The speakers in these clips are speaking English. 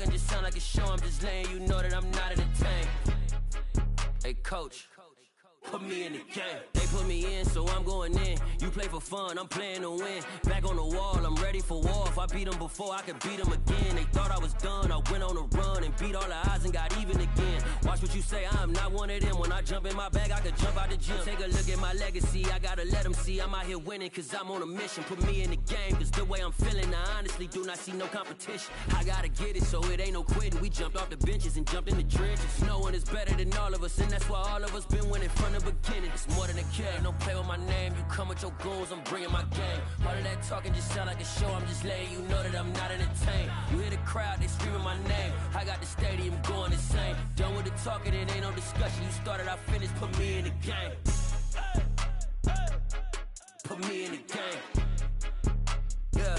talking just sound like a show. I'm just letting you know that I'm not entertained. Hey, coach, put me in the game. They put me in, so I'm going in. You play for fun, I'm playing to win. Back on the wall, I'm ready for war. If I beat them before, I could beat them again. They thought I was done, I went on a run and beat all the odds and got even again. Watch what you say, I'm not one of them. When I jump in my bag, I could jump out the gym. Take a look at my legacy, I gotta let them see I'm out here winning, cause I'm on a mission. Put me in the game, cause the way I'm feeling, I honestly do not see no competition. I gotta get it, so it ain't no quitting. We jumped off the benches and jumped in the trenches. No one is better than all of us, and that's why all of us been winning from the beginning. It's more than a game, don't play with my name. You come with your goons, I'm bringing my game. All of that talking just sound like a show. I'm just letting you know that I'm not entertained. You hear the crowd, they screaming my name. I got the stadium going insane. Done with the talking, it ain't no discussion. You started, I finished, put me in the game. Put me in the game. Yeah,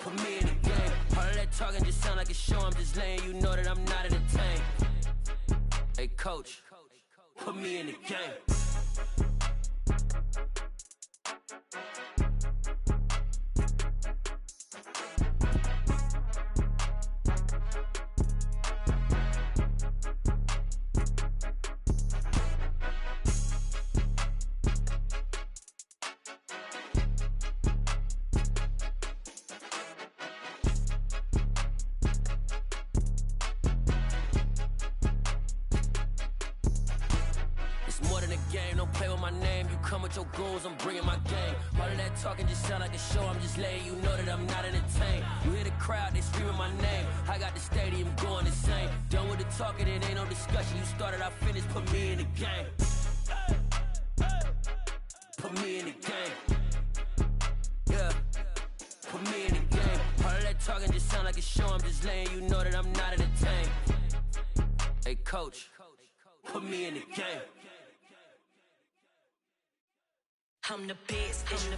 put me in the game. All of that talking just sound like a show. I'm just letting you know that I'm not entertained. Hey, coach, put me in the game. Your goals, I'm bringing my game. All of that talking just sound like a show. I'm just letting you know that I'm not entertained. You hear the crowd, they screaming my name. I got the stadium going insane. Done with the talking, it ain't no discussion. You started, I finished, put me in the game. Put me in the game. Yeah, put me in the game. All of that talking just sound like a show. I'm just letting you know that I'm not entertained. Hey, coach, put me in the game. I'm the best, as you know.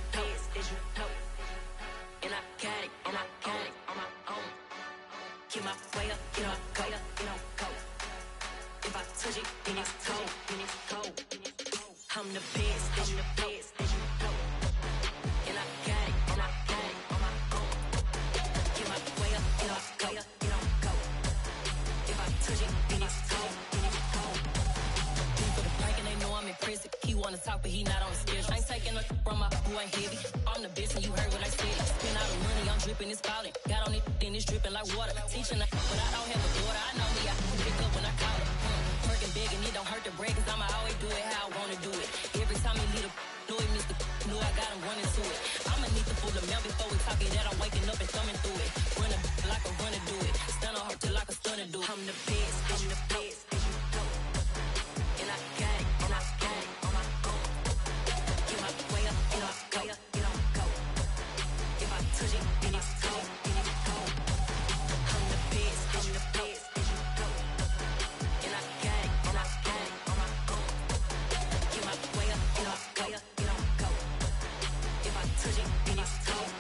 And I got it, on my own. Get my way up, get my go, go. If I touch it, then it's cold. I'm the best, as you know. And I got it, on my own. Get my way up, get my go. If I touch it, then it's cold. People the blank and they know I'm impressive. He wanna talk, but he not on the schedule. I ain't taking a from my boy ain't heavy. I'm the best and you heard what I said. Spend all the money, I'm dripping, it's falling. Got on it, then it's dripping like water. Teaching but I don't have a daughter. I know me, I can pick up when I call it. Working big and it don't hurt to break, cause I'ma always do it how I wanna do it. Every time he lead a know it, Mr. Know I got him running to it. I'ma need to pull the mail before we talk it that I'm waking up and thumbing through it. Run a like a runner do it. Stun on her till like a stunner do it. I'm the best, I'm the best, as you know. And I got it, and I got it on my own. Get my way up, get my go. If I touch it, then it's cold. I'm the best, I'm the best, as you know. And I got it, and I got it on my own. Get my way up, get my go. If I touch it, then it's cold.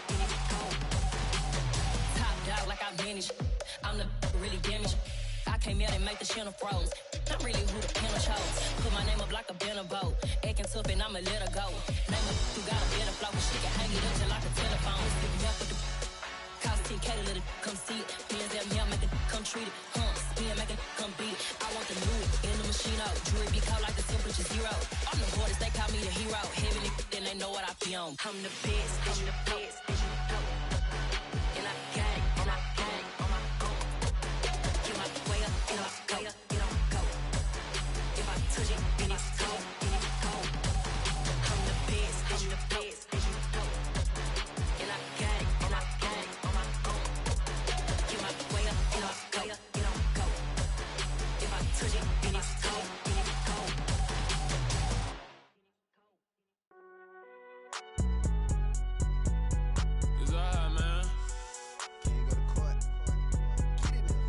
Top dog like I manage. I'm the really damaged. I came out and make the channel froze. I'm really who the panel chose. Put my name up like a banner boat. Acting tough and I'ma let her go. Name her who got a better flow. She can hang it up just like a telephone. Stick me up with the cost 10K to let it come see it. Bands that me, I make it come treat it. Spin, make it come beat it. I want the new in the machine out. Jewelry be cold like the temperature zero. I'm the hardest, they call me the hero. Heaven then they know what I be on. I'm the best, as you know. And I got it, and I got it on my own. Get my way up, get my go. If I touch it, then it's cold. I'm the best, as you know. And I got it, and I got it on my own. Get my way up, get my go. If I touch it, then it's cold. It's alright, man. Can you go to court? Get it now.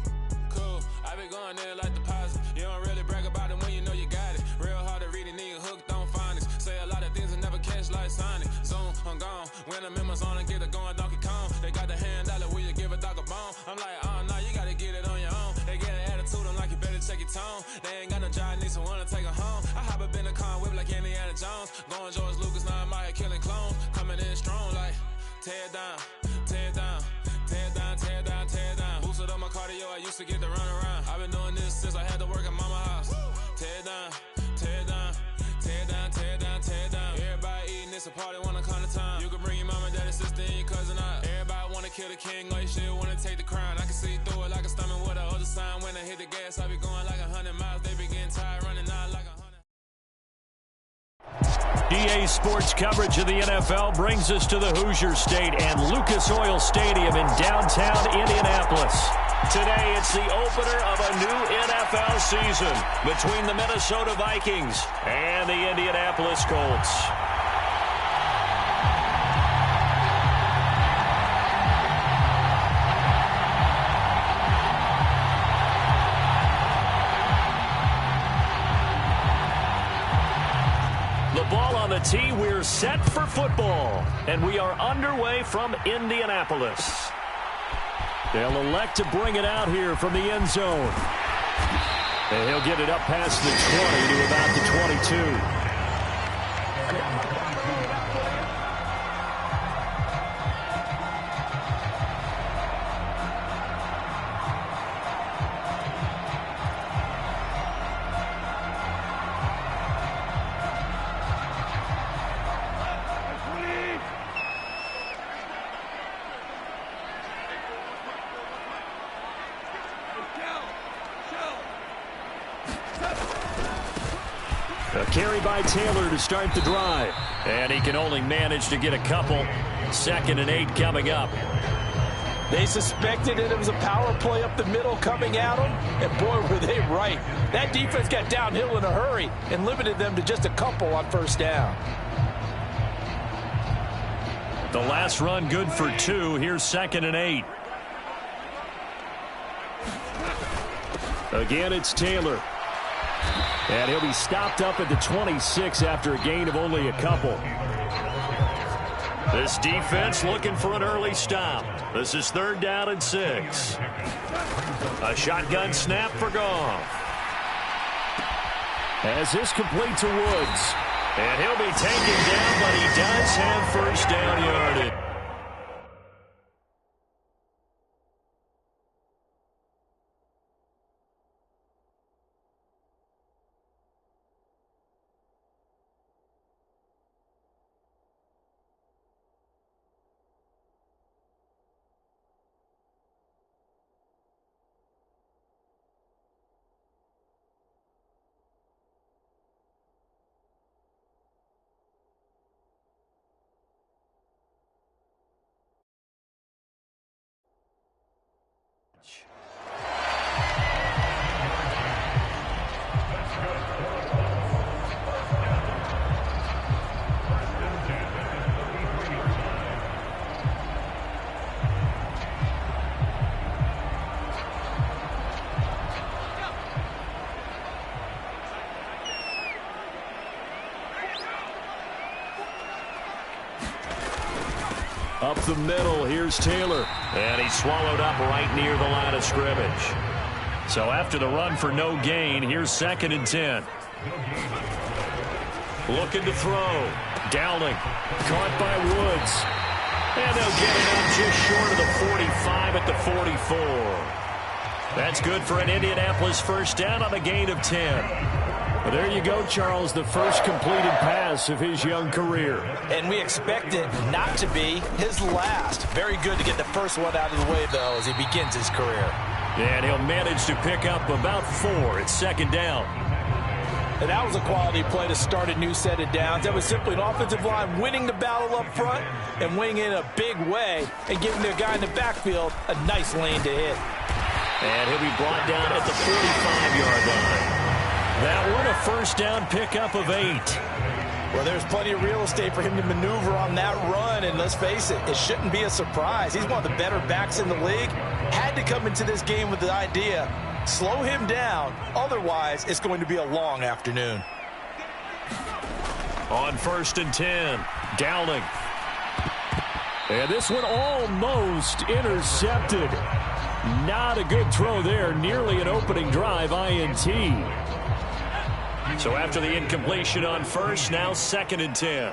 Cool, I been going there like deposit. You don't really brag about it when you know you got it. Real hard to read a nigga hooked on phonics. Say a lot of things and never catch like Sonic. Zoom, I'm gone. When I'm in my zone, I get it going Donkey Kong. They got the $100, will you give a dog a bone? I'm like, oh no, you gotta get it on your own. They get an attitude, I'm like, you better check your tone. They ain't got no job, need someone to take her home. I hop up in the car, whip like Indiana Jones. Going George Lucas, now I'm out here killing clones. Coming in strong like, tear it down, tear it down. Tear it down, tear it down, tear it down. Boosted up my cardio, I used to get to run around. I've been doing this since I had to work at mama house. Tear it down, tear it down, tear it down, tear it down, tear it down. Everybody eating, it's a party, wanna come to time. You can bring your mama, daddy, sister, and your cousin out. Everybody wanna kill the king, like shit, wanna take the crown. I can see through it like a stomach with a other sign. When I hit the gas, I be going like 100 miles. They be getting tired, running out like 100. EA Sports coverage of the NFL brings us to the Hoosier State and Lucas Oil Stadium in downtown Indianapolis. Today, it's the opener of a new NFL season between the Minnesota Vikings and the Indianapolis Colts. The ball on the tee, we're set for football, and we are underway from Indianapolis. They'll elect to bring it out here from the end zone. And he'll get it up past the 20 to about the 22. A carry by Taylor to start the drive. And he can only manage to get a couple. 2nd and 8 coming up. They suspected it was a power play up the middle coming at them, and boy, were they right. That defense got downhill in a hurry and limited them to just a couple on first down. The last run good for 2. Here's 2nd and 8. Again, it's Taylor. And he'll be stopped up at the 26 after a gain of only a couple. This defense looking for an early stop. This is 3rd down and 6. A shotgun snap for Goff. As this complete to Woods. And he'll be taken down, but he does have first down yardage. Up the middle, here's Taylor. And he's swallowed up right near the line of scrimmage. So after the run for no gain, here's 2nd and 10. Looking to throw. Dowling. Caught by Woods. And they'll get it up just short of the 45 at the 44. That's good for an Indianapolis first down on a gain of 10. Well, there you go, Charles, the first completed pass of his young career. And we expect it not to be his last. Very good to get the first one out of the way, though, as he begins his career. And he'll manage to pick up about 4 at 2nd down. And that was a quality play to start a new set of downs. That was simply an offensive line winning the battle up front and winning in a big way and giving their guy in the backfield a nice lane to hit. And he'll be brought down at the 45-yard line. That one, a first down pickup of 8. Well, there's plenty of real estate for him to maneuver on that run, and let's face it, it shouldn't be a surprise. He's one of the better backs in the league. Had to come into this game with the idea, slow him down, otherwise it's going to be a long afternoon. On 1st and 10, Dowling. And this one almost intercepted. Not a good throw there, nearly an opening drive INT. So after the incompletion on first, now 2nd and 10.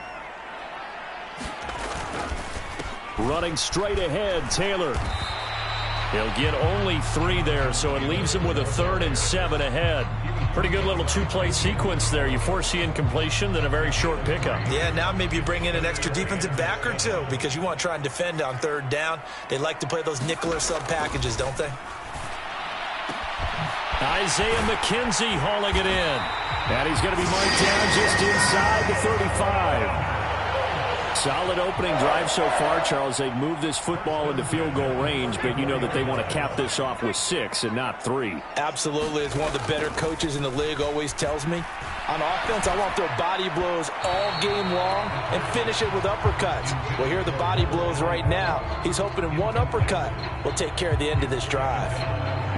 Running straight ahead, Taylor. He'll get only 3 there, so it leaves him with a 3rd and 7 ahead. Pretty good little 2-play sequence there. You force the incompletion, then a very short pickup. Yeah, now maybe you bring in an extra defensive back or two because you want to try and defend on 3rd down. They like to play those nickel or sub packages, don't they? Isaiah McKenzie hauling it in. And he's going to be marked down just inside the 35. Solid opening drive so far, Charles. They've moved this football into field goal range, but you know that they want to cap this off with 6 and not 3. Absolutely. As one of the better coaches in the league always tells me, on offense, I want to throw body blows all game long and finish it with uppercuts. Well, here are the body blows right now. He's hoping in one uppercut will take care of the end of this drive.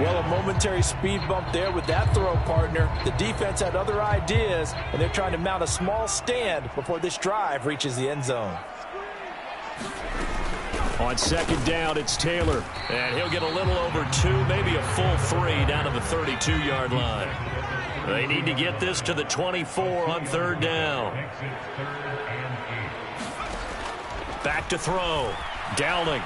Well, a momentary speed bump there with that throw, partner. The defense had other ideas, and they're trying to mount a small stand before this drive reaches the end zone. On 2nd down, it's Taylor. And he'll get a little over 2, maybe a full 3 down to the 32-yard line. They need to get this to the 24 on 3rd down. Back to throw. Downing.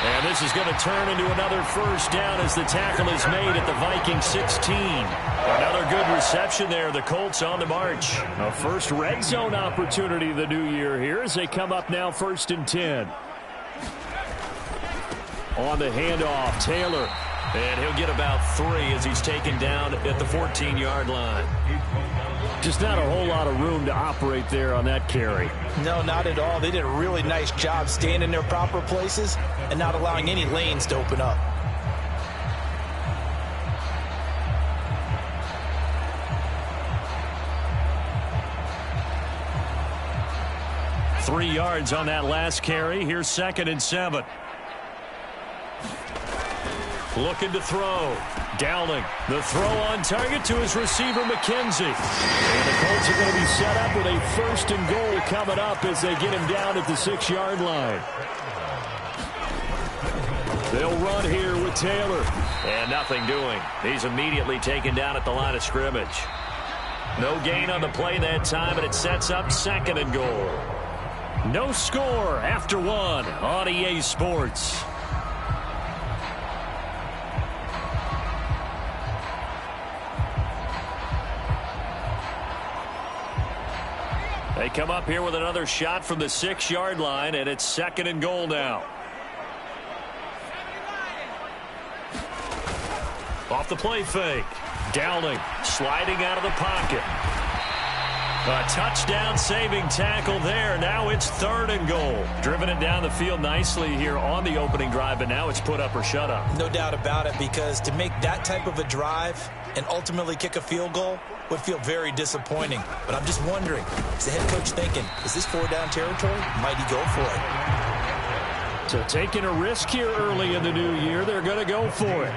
And this is going to turn into another 1st down as the tackle is made at the Viking 16. Another good reception there. The Colts on the march. A first red zone opportunity the new year here as they come up now 1st and 10. On the handoff, Taylor. And he'll get about 3 as he's taken down at the 14-yard line. Just not a whole lot of room to operate there on that carry. No, not at all. They did a really nice job staying in their proper places and not allowing any lanes to open up. Three yards on that last carry. Here's 2nd and 7. Looking to throw. Downing. The throw on target to his receiver, McKenzie. And the Colts are going to be set up with a 1st and goal coming up as they get him down at the 6-yard line. They'll run here with Taylor. And nothing doing. He's immediately taken down at the line of scrimmage. No gain on the play that time, and it sets up 2nd and goal. No score after 1 on EA Sports. They come up here with another shot from the 6-yard line, and it's 2nd and goal now. Off the play fake. Downing sliding out of the pocket. A touchdown saving tackle there. Now it's 3rd and goal. Driven it down the field nicely here on the opening drive, but now it's put up or shut up. No doubt about it, because to make that type of a drive and ultimately kick a field goal would feel very disappointing. But I'm just wondering, is the head coach thinking, is this 4-down territory? Might he go for it? So taking a risk here early in the new year, they're going to go for it.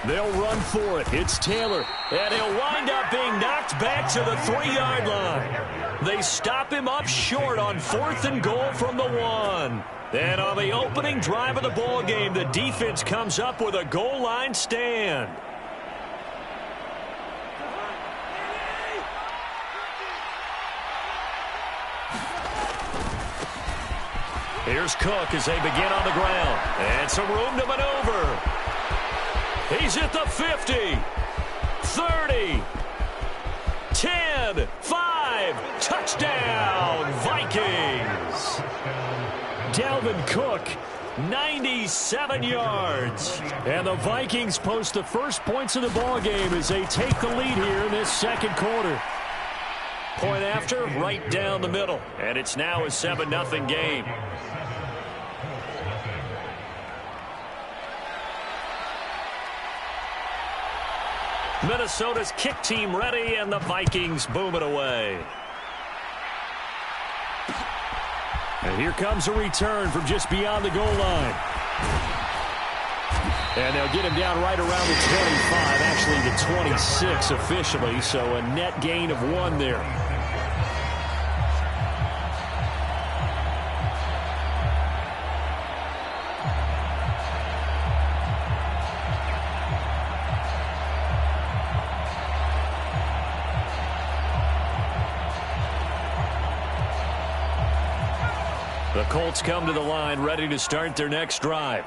They'll run for it. It's Taylor. And he'll wind up being knocked back to the 3-yard line. They stop him up short on 4th and goal from the 1. And on the opening drive of the ball game, the defense comes up with a goal line stand. Here's Cook as they begin on the ground. And some room to maneuver. He's at the 50, 30, 10, 5, touchdown, Vikings. Dalvin Cook, 97 yards. And the Vikings post the first points of the ball game as they take the lead here in this 2nd quarter. Point after, right down the middle. And it's now a 7-0 game. Minnesota's kick team ready, and the Vikings boom it away. And here comes a return from just beyond the goal line. And they'll get him down right around the 25, actually the 26 officially, so a net gain of 1 there. Colts come to the line, ready to start their next drive.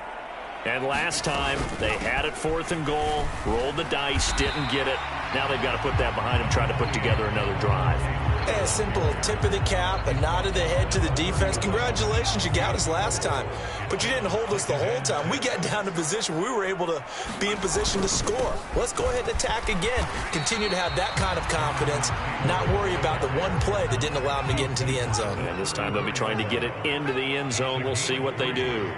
And last time, they had it 4th and goal, rolled the dice, didn't get it. Now they've got to put that behind them, try to put together another drive. A simple tip of the cap, a nod of the head to the defense. Congratulations, you got us last time. But you didn't hold us the whole time. We got down to position. We were able to be in position to score. Let's go ahead and attack again. Continue to have that kind of confidence. Not worry about the one play that didn't allow them to get into the end zone. And this time they'll be trying to get it into the end zone. We'll see what they do.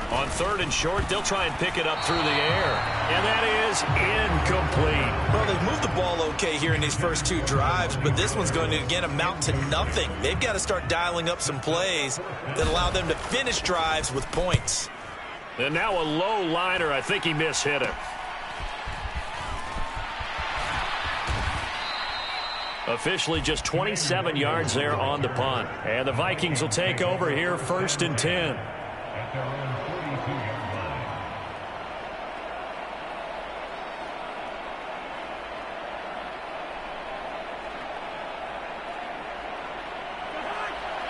On 3rd and short, they'll try and pick it up through the air. And that is incomplete. Well, they've moved the ball okay here in these first 2 drives, but this one's going to, again, amount to nothing. They've got to start dialing up some plays that allow them to finish drives with points. And now a low liner. I think he mishit it. Officially just 27 yards there on the punt. And the Vikings will take over here 1st and 10.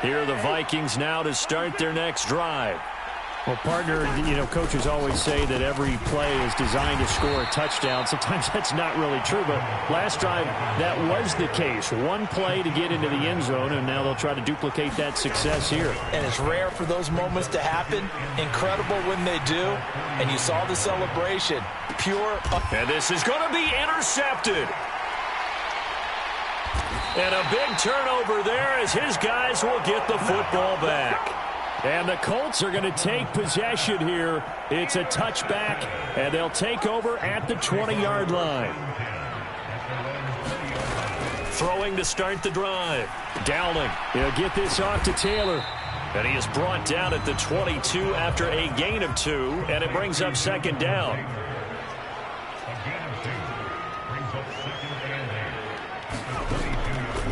Here are the Vikings now to start their next drive. Well, partner, coaches always say that every play is designed to score a touchdown. Sometimes that's not really true, but last drive, that was the case. One play to get into the end zone, and now they'll try to duplicate that success here. And it's rare for those moments to happen. Incredible when they do. And you saw the celebration. Pure. And this is going to be intercepted. And a big turnover there as his guys will get the football back. And the Colts are going to take possession here. It's a touchback, and they'll take over at the 20-yard line. Throwing to start the drive. Dowling. He'll get this off to Taylor. And he is brought down at the 22 after a gain of 2, and it brings up 2nd down.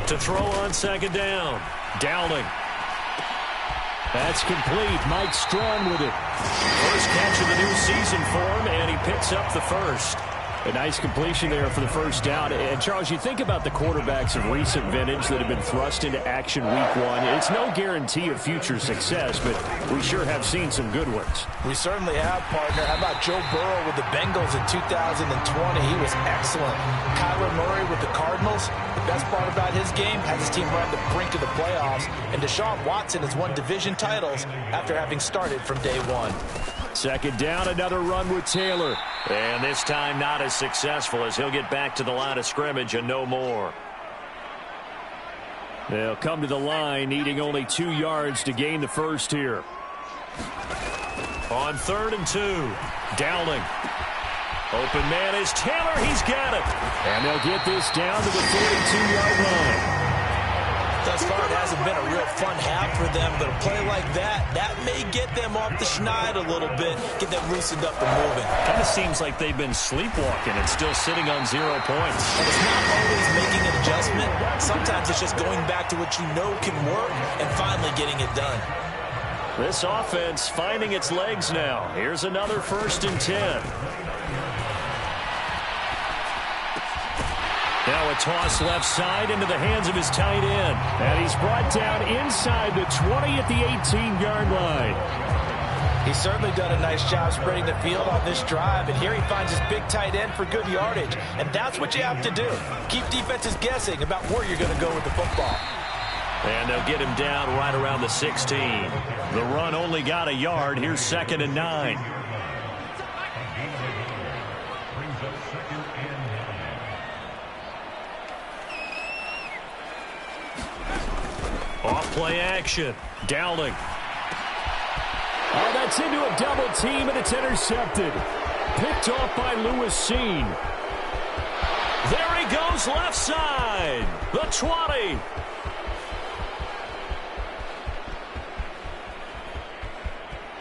To throw on 2nd down. Dowling. That's complete. Mike Strong with it. First catch of the new season for him, and he picks up the first. A nice completion there for the first down. And, Charles, you think about the quarterbacks of recent vintage that have been thrust into action week 1. It's no guarantee of future success, but we sure have seen some good ones. We certainly have, partner. How about Joe Burrow with the Bengals in 2020? He was excellent. Kyler Murray with the Cardinals. The best part about his game has his team right at the brink of the playoffs. And Deshaun Watson has won division titles after having started from day 1. 2nd down, another run with Taylor. And this time not as successful as he'll get back to the line of scrimmage and no more. They'll come to the line, needing only 2 yards to gain the first here. On 3rd and 2, Dowling. Open man is Taylor. He's got it. And they'll get this down to the 42-yard line. Thus far, it hasn't been a real fun half for them, but a play like that may get them off the schneid a little bit, get them loosened up and moving. Kind of seems like they've been sleepwalking and still sitting on 0 points. And it's not always making an adjustment. Sometimes it's just going back to what you know can work and finally getting it done. This offense finding its legs now. Here's another 1st and 10. Now a toss left side into the hands of his tight end. And he's brought down inside the 20 at the 18-yard line. He's certainly done a nice job spreading the field on this drive. And here he finds his big tight end for good yardage. And that's what you have to do. Keep defenses guessing about where you're going to go with the football. And they'll get him down right around the 16. The run only got a yard. Here's 2nd and 9. Off play action. Dowling. Oh, that's into a double team, and it's intercepted. Picked off by Lewis Seen. There he goes left side. The 20.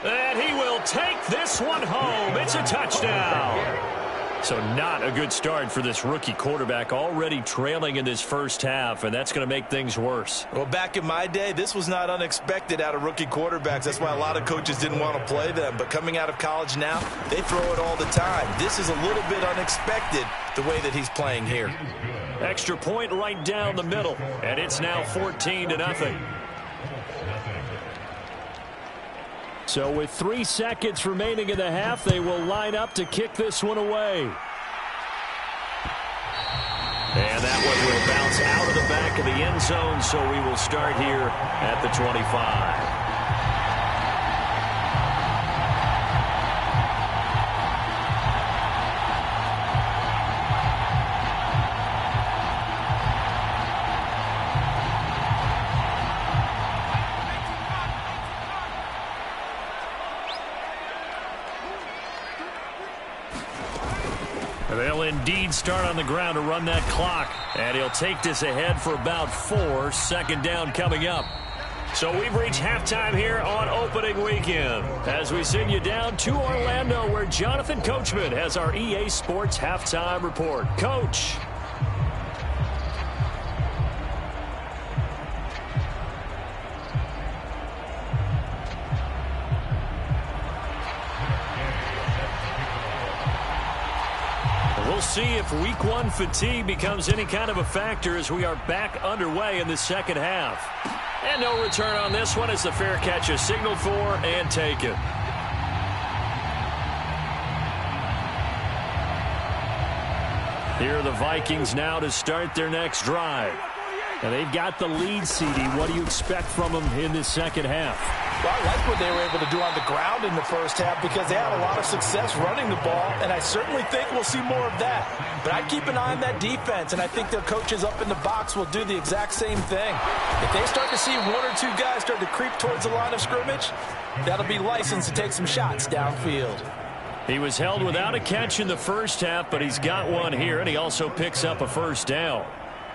And he will take this one home. It's a touchdown. So not a good start for this rookie quarterback, already trailing in this first half, and that's going to make things worse. Well, back in my day, this was not unexpected out of rookie quarterbacks. That's why a lot of coaches didn't want to play them. But coming out of college now, they throw it all the time. This is a little bit unexpected, the way that he's playing here. Extra point right down the middle, and it's now 14-0. So with 3 seconds remaining in the half, they will line up to kick this one away. And that one will bounce out of the back of the end zone, so we will start here at the 25. They'll indeed start on the ground to run that clock. And he'll take this ahead for about 4. Second down coming up. So we've reached halftime here on opening weekend. As we send you down to Orlando, where Jonathan Coachman has our EA Sports halftime report. Coach. We'll see if week 1 fatigue becomes any kind of a factor as we are back underway in the second half. And no return on this one as the fair catch is signaled for and taken. Here are the Vikings now to start their next drive. And they've got the lead, CD. What do you expect from them in this second half? Well, I like what they were able to do on the ground in the first half because they had a lot of success running the ball, and I certainly think we'll see more of that. But I'd keep an eye on that defense, and I think their coaches up in the box will do the exact same thing. If they start to see 1 or 2 guys start to creep towards the line of scrimmage, that'll be licensed to take some shots downfield. He was held without a catch in the first half, but he's got one here, and he also picks up a first down.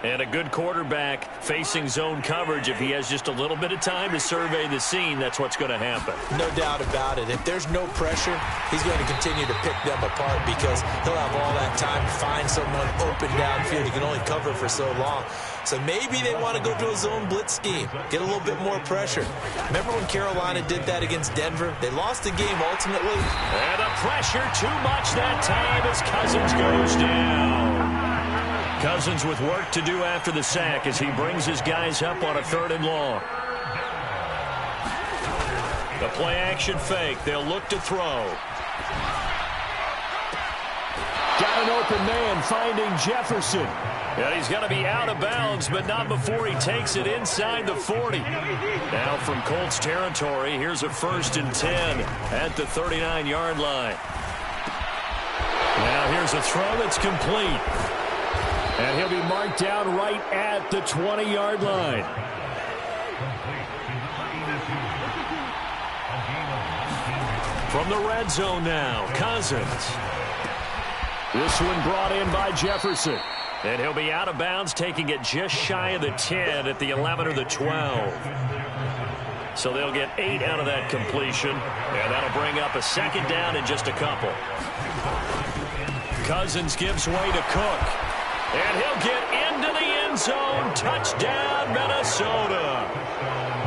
And a good quarterback facing zone coverage. If he has just a little bit of time to survey the scene, that's what's going to happen. No doubt about it. If there's no pressure, he's going to continue to pick them apart because he'll have all that time to find someone open downfield. He can only cover for so long. So maybe they want to go to a zone blitz scheme, get a little bit more pressure. Remember when Carolina did that against Denver? They lost the game ultimately. And the pressure too much that time as Cousins goes down. Cousins with work to do after the sack as he brings his guys up on a 3rd and long. The play action fake. They'll look to throw. Got an open man finding Jefferson. And he's going to be out of bounds, but not before he takes it inside the 40. Now from Colts territory, here's a 1st and 10 at the 39-yard line. Now here's a throw that's complete. And he'll be marked down right at the 20-yard line. From the red zone now, Cousins. This one brought in by Jefferson. And he'll be out of bounds, taking it just shy of the 10 at the 11 or the 12. So they'll get 8 out of that completion. And that'll bring up a 2nd down in just a couple. Cousins gives way to Cook. And he'll get into the end zone. Touchdown, Minnesota.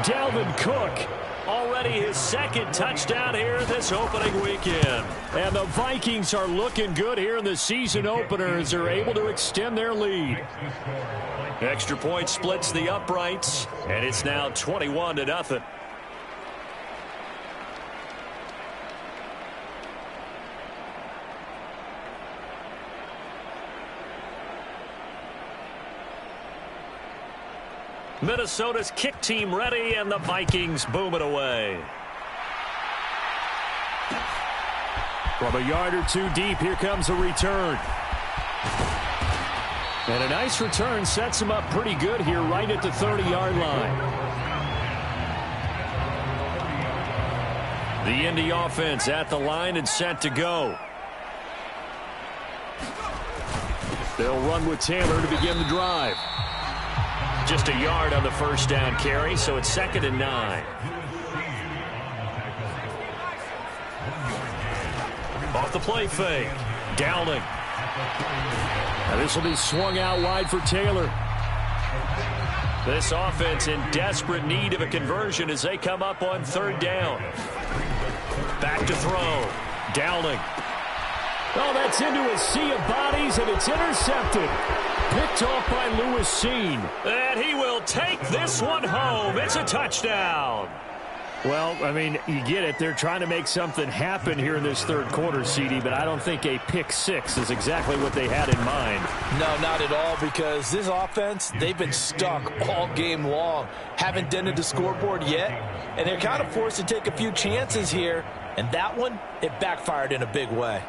Dalvin Cook, already his 2nd touchdown here this opening weekend. And the Vikings are looking good here in the season opener as they're able to extend their lead. Extra point splits the uprights, and it's now 21-0. Minnesota's kick team ready, and the Vikings boom it away. From a yard or 2 deep, here comes a return. And a nice return sets him up pretty good here right at the 30-yard line. The Indy offense at the line and set to go. They'll run with Taylor to begin the drive. Just a yard on the 1st down carry, so it's 2nd and 9. Off the play fake. Downing. Now this will be swung out wide for Taylor. This offense in desperate need of a conversion as they come up on 3rd down. Back to throw. Downing. Oh, that's into a sea of bodies, and it's intercepted. Picked off by Lewis Seen. And he will take this one home. It's a touchdown. Well, I mean, you get it. They're trying to make something happen here in this third quarter, CD, but I don't think a pick six is exactly what they had in mind. No, not at all, because this offense, they've been stuck all game long. Haven't dented the scoreboard yet, and they're kind of forced to take a few chances here, and that one, it backfired in a big way.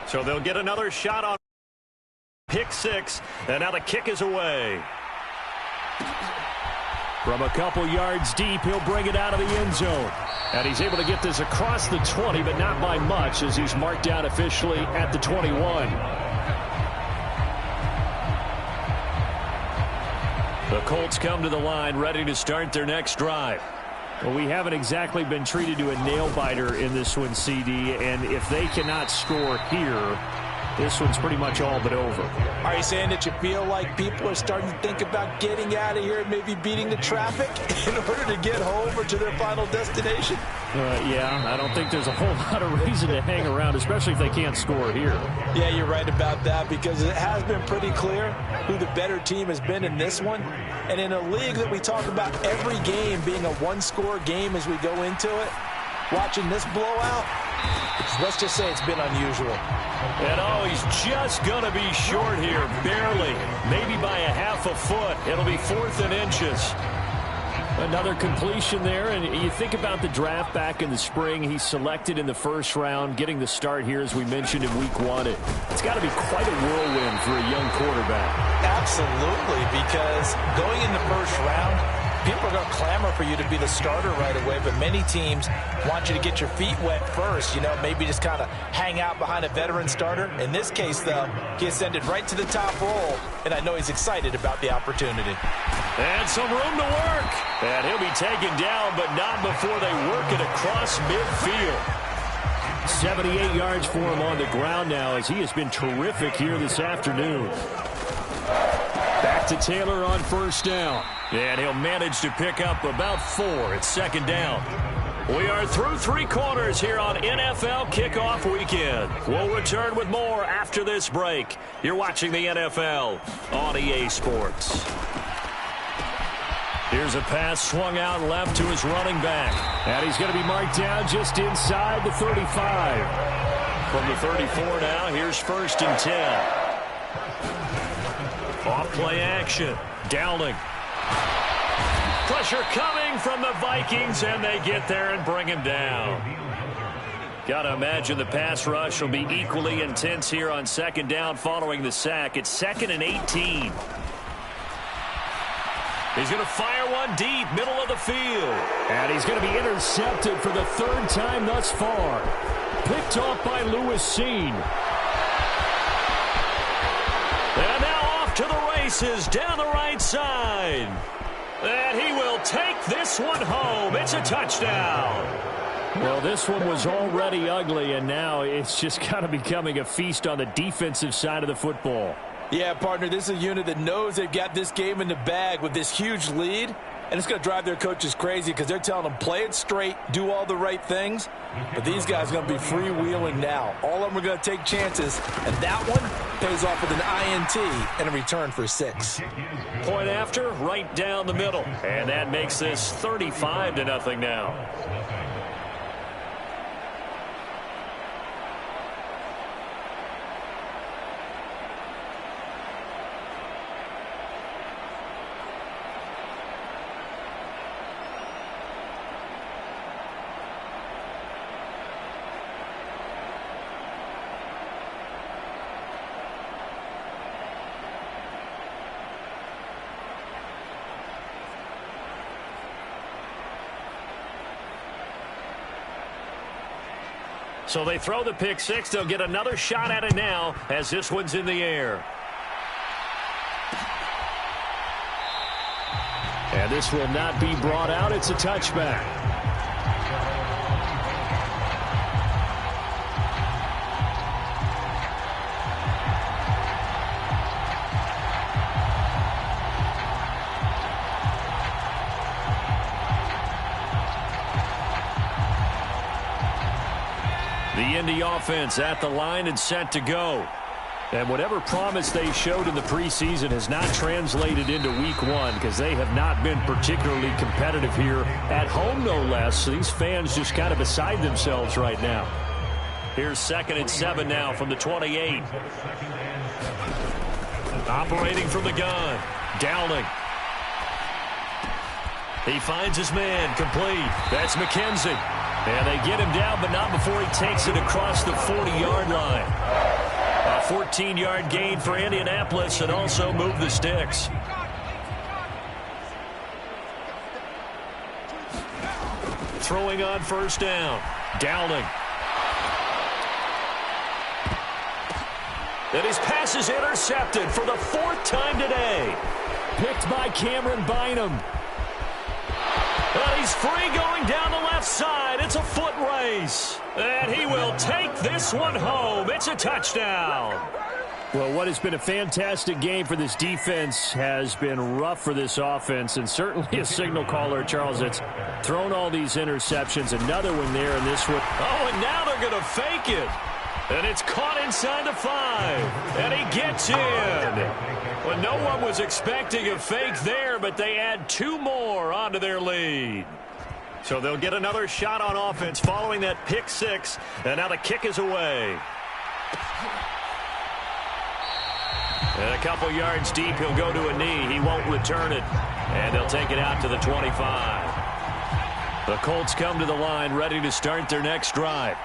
So they'll get another shot on pick six, and now the kick is away. From a couple yards deep, he'll bring it out of the end zone. And he's able to get this across the 20, but not by much, as he's marked down officially at the 21. The Colts come to the line, ready to start their next drive. Well, we haven't exactly been treated to a nail-biter in this one, CD, and if they cannot score here, this one's pretty much all but over. Are you saying that you feel like people are starting to think about getting out of here and maybe beating the traffic in order to get home or to their final destination? Yeah, I don't think there's a whole lot of reason to hang around, especially if they can't score here. Yeah, you're right about that, because it has been pretty clear who the better team has been in this one. And in a league that we talk about every game being a one-score game as we go into it, watching this blowout, let's just say it's been unusual. And oh, he's just going to be short here, barely, maybe by a half a foot. It'll be 4th and inches. Another completion there, and you think about the draft back in the spring. He's selected in the first round, getting the start here, as we mentioned, in week 1. It's got to be quite a whirlwind for a young quarterback. Absolutely, because going in the first round, people are going to clamor for you to be the starter right away, but many teams want you to get your feet wet first, maybe just kind of hang out behind a veteran starter. In this case, though, he ascended right to the top role, and I know he's excited about the opportunity. And some room to work. And he'll be taken down, but not before they work it across midfield. 78 yards for him on the ground now, as he has been terrific here this afternoon. Back to Taylor on first down. And he'll manage to pick up about 4. It's second down. We are through 3 quarters here on NFL Kickoff Weekend. We'll return with more after this break. You're watching the NFL on EA Sports. Here's a pass swung out left to his running back. And he's going to be marked down just inside the 35. From the 34 now, here's 1st and 10. Off play action. Dowling. Pressure coming from the Vikings, and they get there and bring him down. Got to imagine the pass rush will be equally intense here on second down following the sack. It's 2nd and 18. He's going to fire one deep, middle of the field. And he's going to be intercepted for the 3rd time thus far. Picked off by Lewis Seen. And now off to the races down the right side. And he will take this one home. It's a touchdown. Well, this one was already ugly, and now it's just kind of becoming a feast on the defensive side of the football. Yeah, partner, this is a unit that knows they've got this game in the bag with this huge lead, and it's going to drive their coaches crazy because they're telling them play it straight, do all the right things, but these guys are going to be freewheeling now. All of them are going to take chances, and that one pays off with an INT and a return for 6. Point after, right down the middle, and that makes this 35-0 now. So they throw the pick six. They'll get another shot at it now as this one's in the air. And this will not be brought out. It's a touchback. The Indy offense at the line and set to go. And whatever promise they showed in the preseason has not translated into week one because they have not been particularly competitive here at home, no less. So these fans just kind of beside themselves right now. Here's 2nd and 7 now from the 28. Operating from the gun. Downing. He finds his man complete. That's McKenzie. And they get him down, but not before he takes it across the 40-yard line. A 14-yard gain for Indianapolis and also move the sticks. Throwing on 1st down. Downing. And his pass is intercepted for the 4th time today. Picked by Cameron Bynum. And he's free going down the left side. It's a foot race. And he will take this one home. It's a touchdown. Well, what has been a fantastic game for this defense has been rough for this offense, and certainly a signal caller, Charles, that's thrown all these interceptions. Another one there, and this one. Oh, and now they're going to fake it. And it's caught inside the 5. And he gets in. Well, no one was expecting a fake there, but they add 2 more onto their lead. So they'll get another shot on offense following that pick 6. And now the kick is away. And a couple yards deep, he'll go to a knee. He won't return it. And they'll take it out to the 25. The Colts come to the line, ready to start their next drive.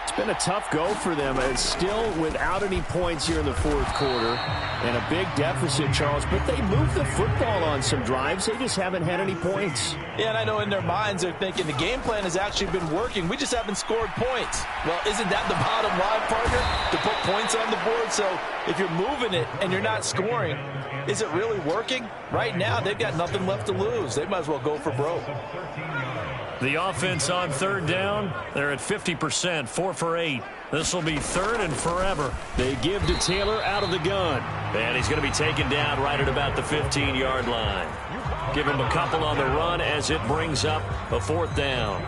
It's been a tough go for them. It's still without any points here in the 4th quarter and a big deficit, Charles. But they moved the football on some drives. They just haven't had any points. Yeah, and I know in their minds they're thinking the game plan has actually been working. We just haven't scored points. Well, isn't that the bottom line, partner? To put points on the board. So if you're moving it and you're not scoring, is it really working? Right now, they've got nothing left to lose. They might as well go for broke. The offense on 3rd down, they're at 50%, 4 for 8. This will be 3rd and forever. They give to Taylor out of the gun. And he's going to be taken down right at about the 15-yard line. Give him a couple on the run as it brings up a 4th down.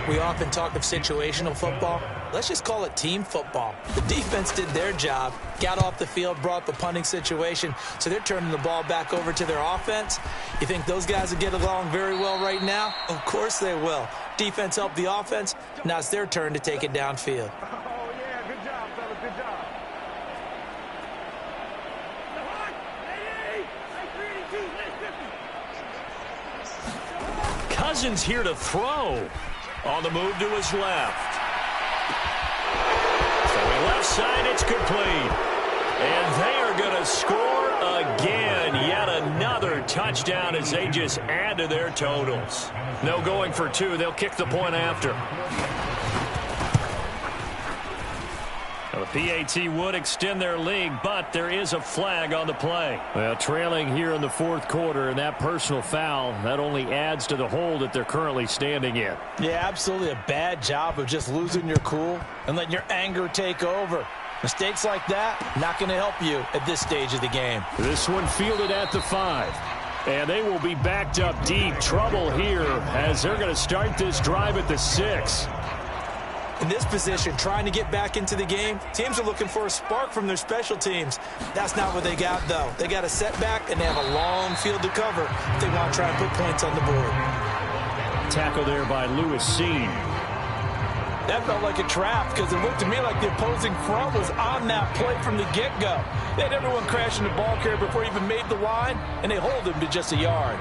We often talk of situational football. Let's just call it team football. The defense did their job, got off the field, brought the punting situation, so they're turning the ball back over to their offense. You think those guys will get along very well right now? Of course they will. Defense helped the offense. Now it's their turn to take it downfield. Oh, yeah, good job, fellas, good job. Cousins here to throw. On the move to his left. Throwing left side, it's complete. And they are going to score again. Yet another touchdown as they just add to their totals. No going for 2. They'll kick the point after. The PAT would extend their lead, but there is a flag on the play. Well, trailing here in the 4th quarter, and that personal foul, that only adds to the hole that they're currently standing in. Yeah, absolutely a bad job of just losing your cool and letting your anger take over. Mistakes like that, not going to help you at this stage of the game. This one fielded at the 5. And they will be backed up deep. Trouble here as they're going to start this drive at the 6. In this position, trying to get back into the game, teams are looking for a spark from their special teams. That's not what they got, though. They got a setback, and they have a long field to cover if they want to try and put points on the board. Tackle there by Lewis Seen. That felt like a trap because it looked to me like the opposing front was on that play from the get-go. They had everyone crashing the ball carrier before he even made the line, and they hold him to just a yard.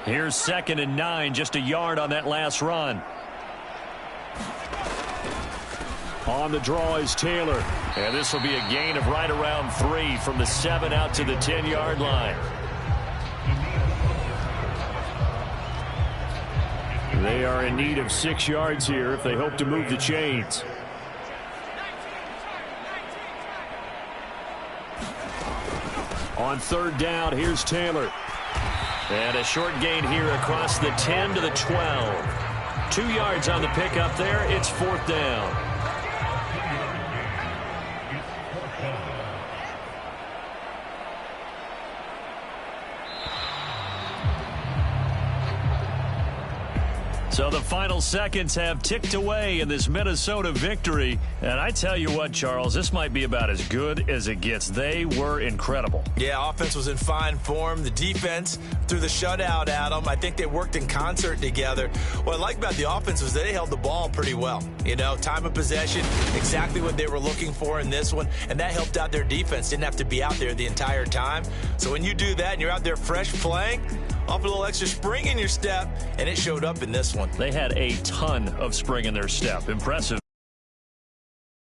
Here's 2nd and 9, just a yard on that last run. On the draw is Taylor. And this will be a gain of right around 3 from the 7 out to the 10-yard line. They are in need of 6 yards here if they hope to move the chains. On third down, here's Taylor. And a short gain here across the 10 to the 12. 2 yards on the pickup there. It's fourth down. So the final seconds have ticked away in this Minnesota victory. And I tell you what, Charles, this might be about as good as it gets. They were incredible. Yeah, offense was in fine form. The defense threw the shutout at them. I think they worked in concert together. What I like about the offense was they held the ball pretty well. You know, time of possession, exactly what they were looking for in this one. And that helped out their defense. Didn't have to be out there the entire time. So when you do that and you're out there fresh playing, off a little extra spring in your step, and it showed up in this one. They had a ton of spring in their step. Impressive.